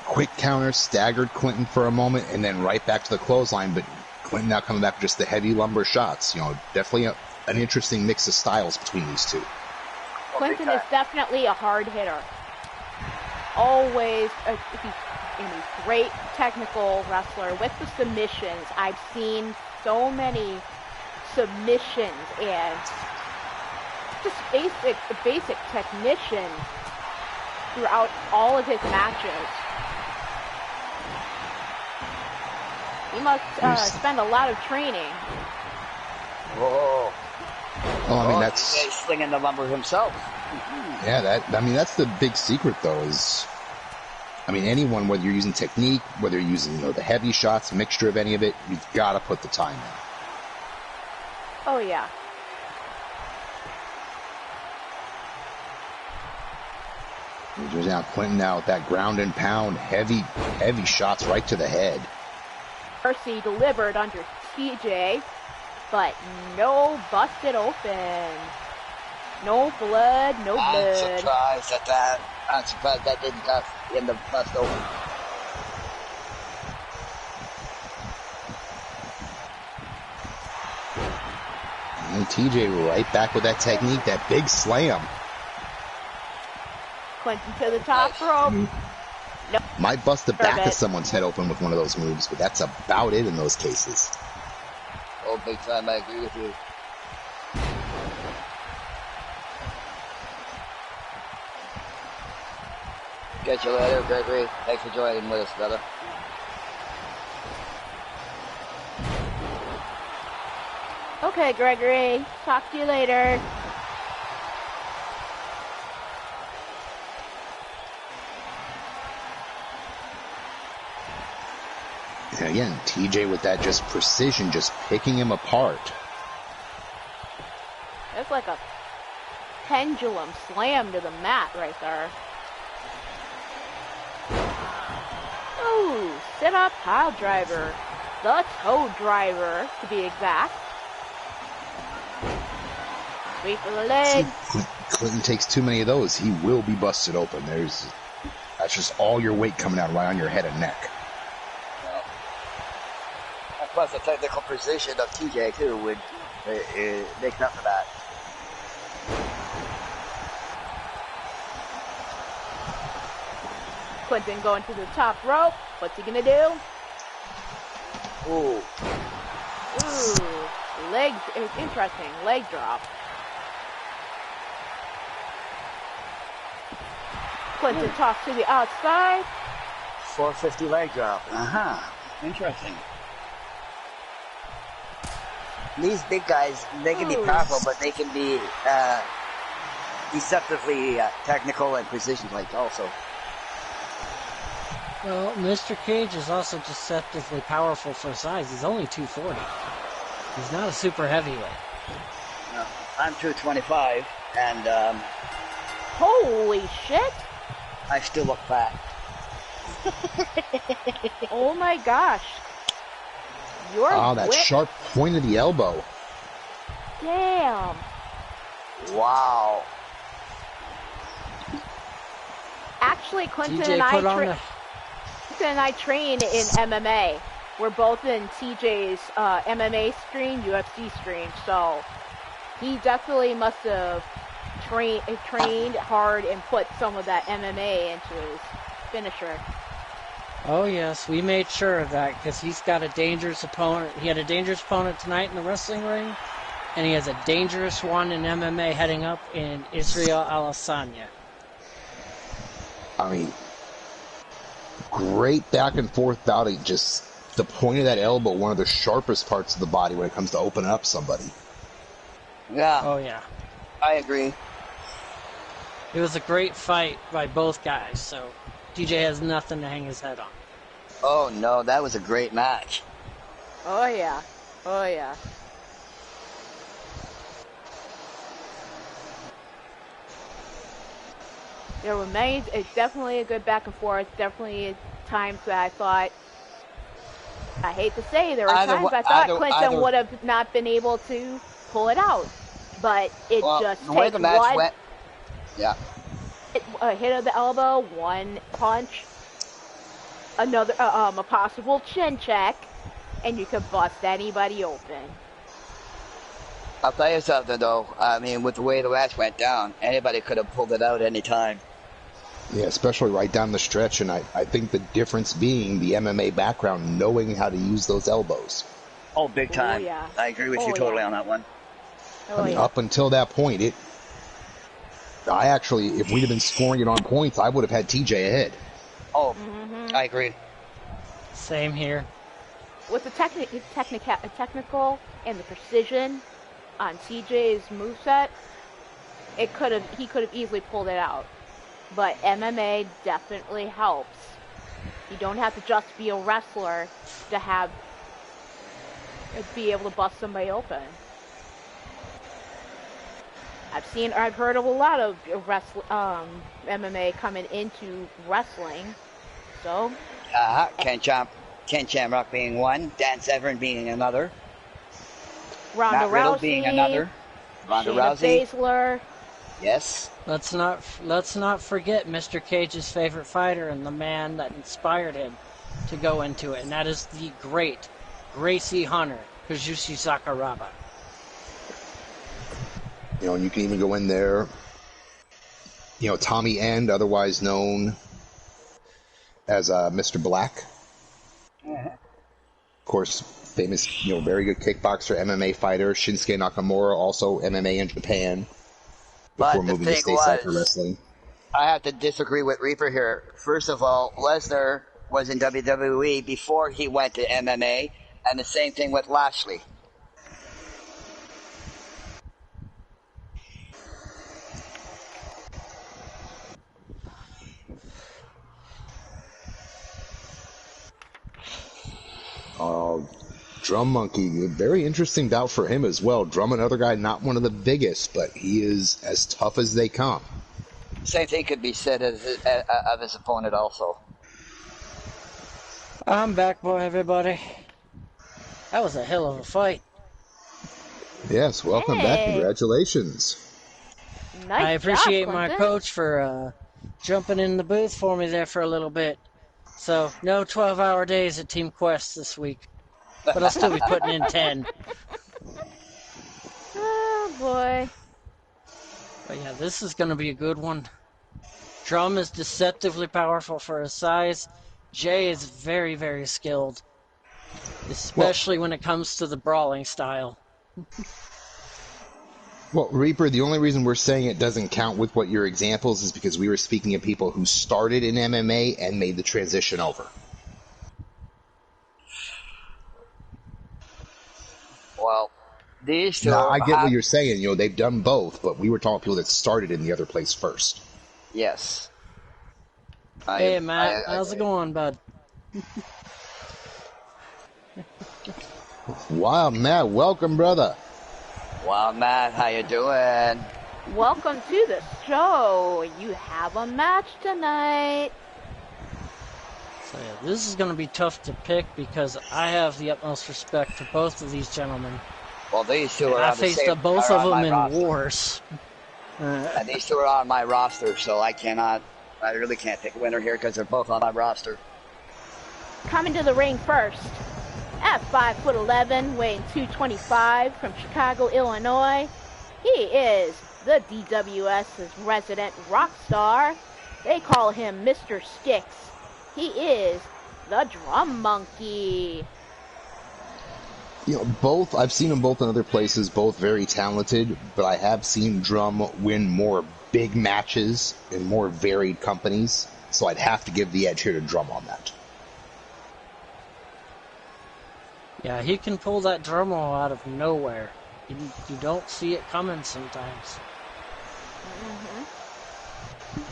quick counter, staggered Clinton for a moment, and then right back to the clothesline. But Clinton now coming back with just the heavy lumber shots. Definitely an interesting mix of styles between these two. Clinton is definitely a hard hitter. Always a great technical wrestler with the submissions. I've seen so many submissions and just basic technician throughout all of his matches. He must spend a lot of training. Whoa. Well, I mean, that's slinging the lumber himself. Yeah, that's the big secret, though, is, anyone, whether you're using technique, whether you're using, the heavy shots, a mixture of any of it, you've got to put the time in. Oh, yeah. There's now Clinton now with that ground and pound, heavy shots right to the head. Mercy delivered under TJ, but no busted open. No blood, no blood. I'm surprised at that. I'm surprised that didn't end up bust open. And TJ right back with that technique, that big slam. Clinton to the top rope. Nope. Might bust the back of someone's head open with one of those moves, but that's about it in those cases. Oh, big time, I agree with you. Catch you later, Gregory. Thanks for joining with us, brother. Okay, Gregory. Talk to you later. And again, TJ with that just precision, just picking him apart. It's like a pendulum slam to the mat right there. Ooh, sit-up pile driver. The toe driver, to be exact. Sweep for the leg. Clinton takes too many of those, he will be busted open. That's just all your weight coming out right on your head and neck. And plus the technical precision of TJ too would make up for that. Clinton going to the top rope. What's he gonna do? Ooh. Ooh, leg, it's interesting, leg drop. Clinton tossed to the outside. 450 leg drop. Interesting. These big guys, they can be powerful, but they can be deceptively technical and precision like also. Well, Mr. Cage is also deceptively powerful for size. He's only 240. He's not a super heavyweight. No, I'm 225, and Holy shit! I still look fat. Oh my gosh. You're that sharp point of the elbow. Damn. Wow. Actually, Clinton TJ and I train in MMA. We're both in TJ's MMA stream, UFC stream, so he definitely must have trained hard and put some of that MMA into his finisher. Oh yes, we made sure of that because he's got a dangerous opponent. He had a dangerous opponent tonight in the wrestling ring, and he has a dangerous one in MMA heading up in Israel Adesanya. I mean, great back and forth bouting. Just the point of that elbow, one of the sharpest parts of the body when it comes to opening up somebody. Yeah. Oh yeah. I agree. It was a great fight by both guys, so TJ has nothing to hang his head on. Oh no, that was a great match. Oh yeah. Oh yeah. There were many, it's definitely a good back and forth, definitely times that I thought, I hate to say, there were times I thought Clinton would have not been able to pull it out. But it just takes one. Yeah. A hit of the elbow, one punch, another a possible chin check, and you could bust anybody open. I'll tell you something though. I mean, with the way the match went down, anybody could have pulled it out any time. Yeah, especially right down the stretch, and I think the difference being the MMA background, knowing how to use those elbows. Oh, big time. Oh, yeah. I agree with you totally on that one. Oh, I mean, up until that point, I actually, if we'd have been scoring it on points, I would have had TJ ahead. Oh, I agree. Same here. With the technical and the precision on TJ's moveset, he could have easily pulled it out. But MMA definitely helps. You don't have to just be a wrestler to be able to bust somebody open. I've heard of a lot of MMA coming into wrestling. So. Ken Shamrock being one, Dan Severn being another, Ronda Rousey being another, Ronda Rousey, Baszler. Yes. Let's not forget Mr. Cage's favorite fighter and the man that inspired him to go into it, and that is the great Gracie Hunter, Kazushi Sakuraba. You know, and you can even go in there, you know, Tommy End, otherwise known as Mr. Black. Uh-huh. Of course, famous, you know, very good kickboxer, MMA fighter. Shinsuke Nakamura, also MMA in Japan. Before moving to stateside for wrestling. I have to disagree with Reaper here. First of all, Lesnar was in WWE before he went to MMA, and the same thing with Lashley. Drum Monkey, very interesting bout for him as well. Drum, another guy, not one of the biggest, but he is as tough as they come. Same thing could be said of his opponent also. I'm back, boy, everybody. That was a hell of a fight. Yes, welcome back. Hey. Congratulations. Nice I appreciate job, my Clinton. coach for jumping in the booth for me there for a little bit. So, no 12-hour days at Team Quest this week. But I'll still be putting in 10. Oh, boy. But yeah, this is going to be a good one. Drum is deceptively powerful for his size. Jay is very, very skilled. Especially when it comes to the brawling style. Well, Reaper, the only reason we're saying it doesn't count with what your examples is because we were speaking of people who started in MMA and made the transition over. Well, these two. Now, I get what you're saying. You know, they've done both, but we were talking people that started in the other place first. Yes. Hey, Matt, how's it going, bud? Wow, Matt, welcome, brother. Wow, Matt, how you doing? Welcome to the show. You have a match tonight. So yeah, this is going to be tough to pick because I have the utmost respect for both of these gentlemen. Well, these two are I on the faced same, both are of on them my in roster. wars. And these two are on my roster, so I really can't pick a winner here because they're both on my roster. Coming to the ring first. At 5'11", weighing 225 from Chicago, Illinois. He is the DWS's resident rock star. They call him Mr. Sticks. He is the Drum Monkey. You know, I've seen them both in other places, both very talented, but I have seen Drum win more big matches in more varied companies, so I'd have to give the edge here to Drum on that. Yeah, he can pull that drum roll out of nowhere. You don't see it coming sometimes.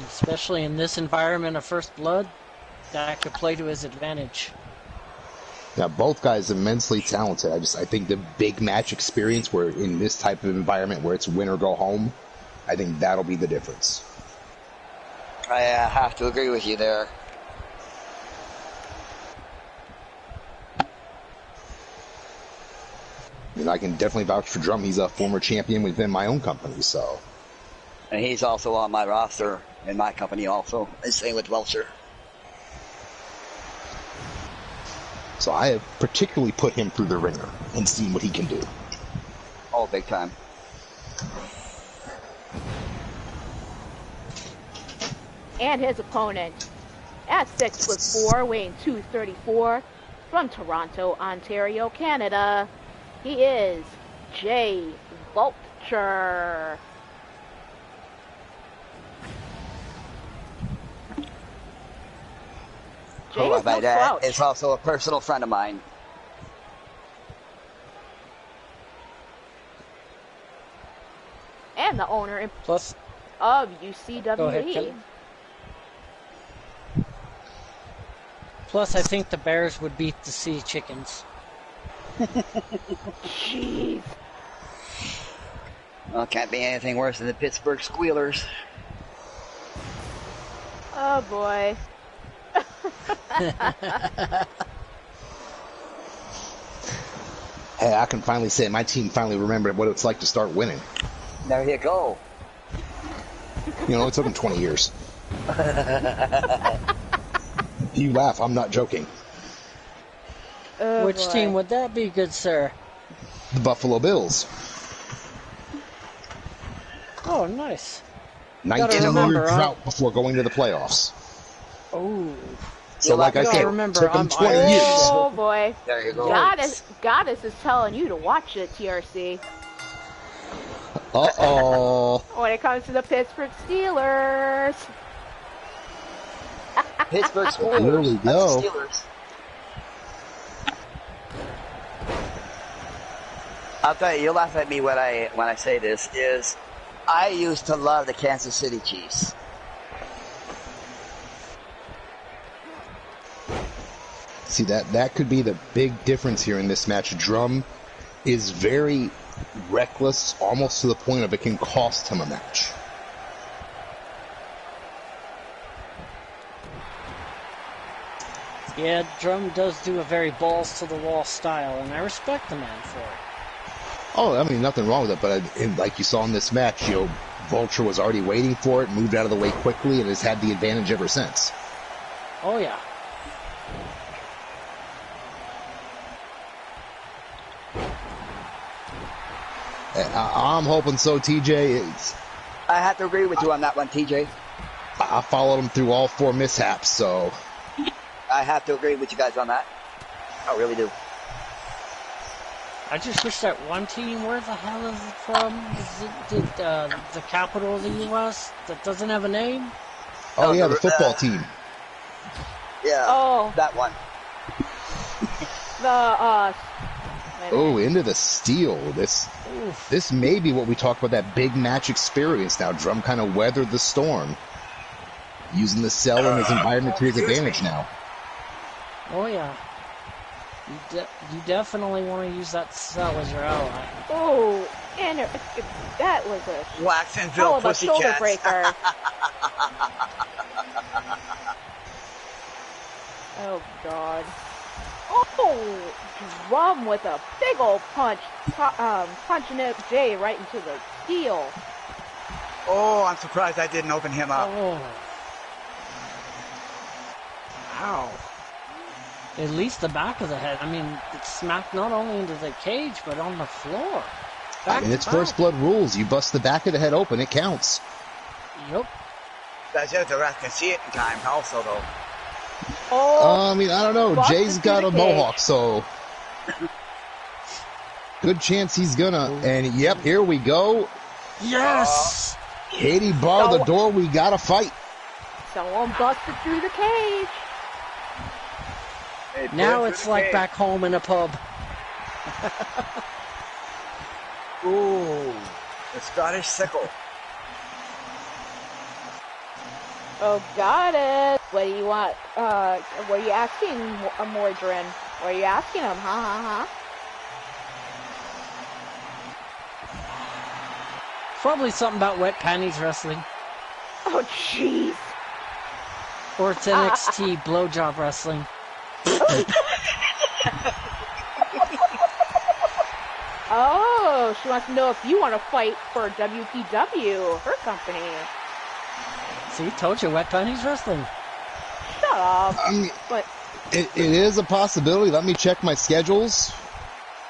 Especially in this environment of First Blood, that could play to his advantage. Now, both guys immensely talented. I think the big match experience, where in this type of environment where it's win or go home, I think that'll be the difference. I have to agree with you there. And I can definitely vouch for Drum. He's a former champion within my own company, so. And he's also on my roster in my company also. And same with Welcher. So I have particularly put him through the ringer and seen what he can do. Oh, big time. And his opponent, at 6'4", weighing 234, from Toronto, Ontario, Canada. He is Jay Vulture. Jay is no slouch. It's also a personal friend of mine. And the owner Plus, of go UCWE. ahead, Kelly. Plus, I think the Bears would beat the Sea Chickens. Jeez. Well, can't be anything worse than the Pittsburgh Squealers. Oh boy. Hey, I can finally say my team finally remembered what it's like to start winning. There you go. You know, it took them 20 years. You laugh, I'm not joking. Oh Which boy. team would that be, good sir? The Buffalo Bills. Oh, nice. 19-year remember, drought before going to the playoffs. Oh. So, like I gotta said, remember, took them I'm 20 Irish. years. Oh boy. There you go. Goddess is telling you to watch it, TRC. Uh-oh. When it comes to the Pittsburgh Steelers. Pittsburgh Steelers. Here we That's go. the Steelers. I'll tell you, you'll laugh at me when I say this, is I used to love the Kansas City Chiefs. See, that could be the big difference here in this match. Drum is very reckless, almost to the point of it can cost him a match. Yeah, Drum does do a very balls-to-the-wall style, and I respect the man for it. Oh, I mean, nothing wrong with it, but like you saw in this match, Vulture was already waiting for it, moved out of the way quickly, and has had the advantage ever since. Oh, yeah. I'm hoping so, TJ. I have to agree with you on that one, TJ. I followed him through all 4 mishaps, so... I have to agree with you guys on that. I really do. I just wish that one team, where the hell is it from? Is it the capital of the U.S. that doesn't have a name? Oh, yeah, the football team. Yeah, that one. Oh, into the steal. This may be what we talk about, that big match experience now. Drum kind of weathered the storm, using the cell in his environment to his advantage now. Oh, yeah. You definitely want to use that cell as your ally. Oh, and that was a Waxenville shoulder breaker. Oh, God. Oh, Drum with a big old punch, punching up Jay right into the heel. Oh, I'm surprised I didn't open him up. Oh. Ow. At least the back of the head. I mean, it smacked not only into the cage, but on the floor. I mean, it's First Blood rules. You bust the back of the head open, it counts. Yep. That's just the ref can see it in time also, though. Oh, I mean, I don't know. Jay's got a mohawk, so... Good chance he's gonna... And, yep, here we go. Yes! Katie barred the door. We gotta fight. Someone busted through the cage. Now it's like back home in a pub. Ooh, the Scottish sickle. Oh, got it. What do you want? What are you asking, Mordrin? What are you asking him? Probably something about wet panties wrestling. Oh, jeez. Or it's NXT blowjob wrestling. Oh, she wants to know if you want to fight for WPW, her company. See, told you, wet panties wrestling. Shut up. But it is a possibility. Let me check my schedules.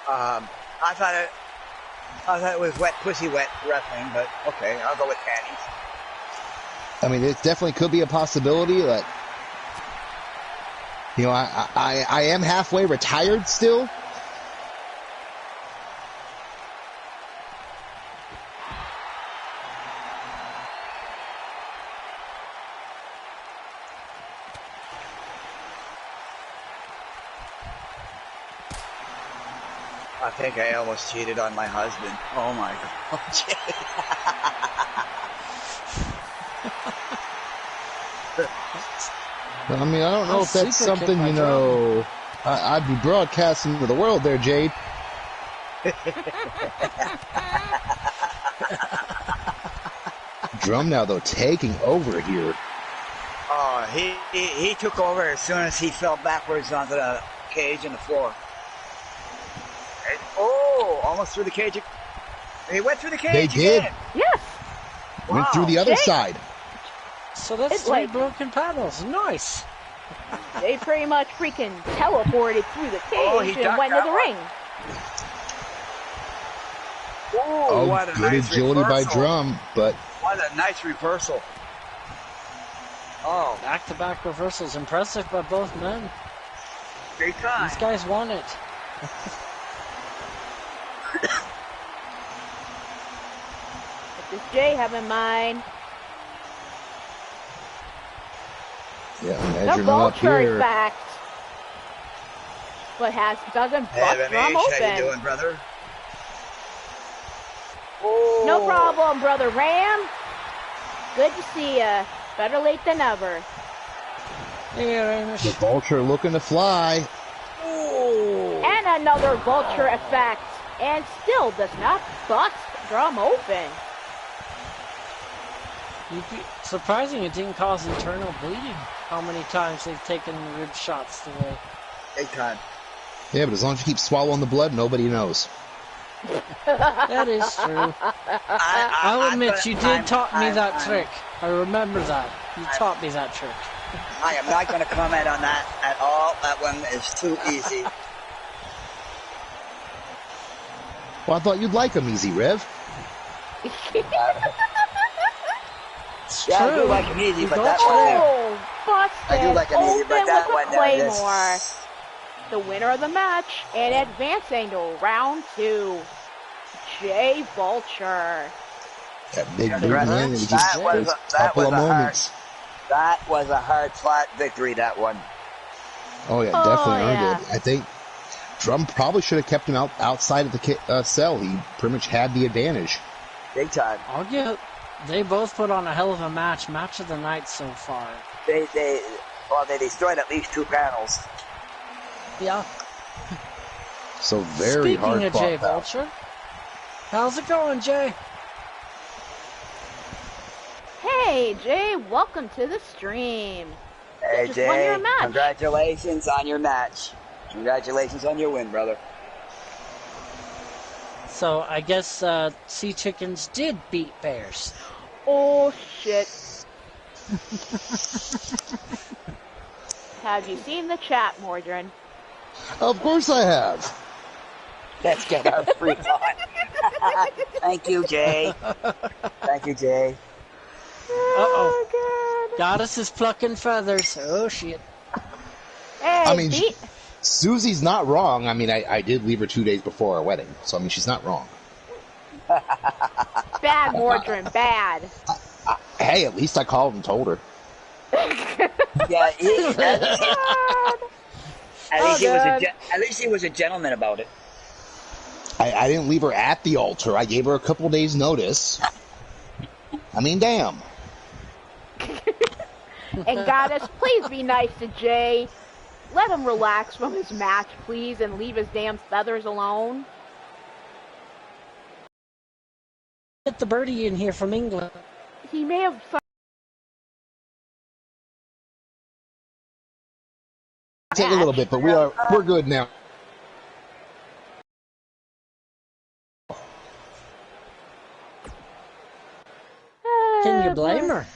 I thought it was wet pussy wet wrestling, but okay, I'll go with panties. I mean, it definitely could be a possibility. That, you know, I am halfway retired still. I think I almost cheated on my husband. Oh my God. I mean, I don't know if that's something, you know, I'd be broadcasting to the world there, Jade. Drum now, though, taking over here. Oh, he took over as soon as he fell backwards onto the cage and the floor. And, oh, almost through the cage. He went through the cage. They did. Again. yes. Went through the other side. So that's It's three like- broken paddles. Nice. They pretty much freaking teleported through the Oh, he cage and ducked went to that the one. ring. Oh, what a Good nice agility by reversal. Drum, but What a nice reversal. Oh, Back-to-back reversals. Impressive by both men. big time. These guys won it. What does Jay have in mind? yeah, The measuring up vulture here. is back. But doesn't Hey, bust Ramesh, Drum how you open. doing, brother? Oh. No problem, Brother Ram. Good to see ya. Better late than never. Yeah, The Vulture looking to fly. Another vulture effect, and still does not bust drum open. Surprising it didn't cause internal bleeding. How many times they've taken rib shots today. Big time. Yeah, but as long as you keep swallowing the blood, nobody knows. That is true. I'll admit, you did taught me that trick. I remember that. You taught me that trick. I am not going to comment on that at all. That one is too easy. Well, I thought you'd like them easy, Rev. It's Yeah, true. I do like him easy, You but don't that cheat. one there. Oh, busted. I do like him easy, Open but that with one a there Claymore. just... The winner of the match and advancing to round 2, Jay Vulture. That big boot Congrats. man, and he That just was a that couple was of a moments. That was a hard-fought victory, that one. Oh yeah, definitely earned it. I think Drum probably should have kept him outside of the cell. He pretty much had the advantage. Big time. They both put on a hell of a match. Match of the night so far. They destroyed at least 2 panels. Yeah. So very hard Speaking of fought Jay bout. Vulture, how's it going, Jay? Hey, Jay, welcome to the stream. Hey, just won your Jay, match. congratulations on your match. Congratulations on your win, brother. So I guess Sea Chickens did beat Bears. Oh, shit. Have you seen the chat, Mordrin? Of course I have. Let's get our freak on. Thank you, Jay. Thank you, Jay. Oh, God. Goddess is plucking feathers. Oh, shit. Hey, I mean, Susie's not wrong. I mean, I did leave her 2 days before our wedding, so I mean, she's not wrong. bad, Mordrin, bad. Hey, at least I called and told her. Yeah, at least he was a gentleman about it. I didn't leave her at the altar. I gave her a couple days' notice. I mean, damn. And Goddess, please be nice to Jay. Let him relax from his match, please, and leave his damn feathers alone. Get the birdie in here from England. He may have... Take a little bit, but we're good now. Can you blame her?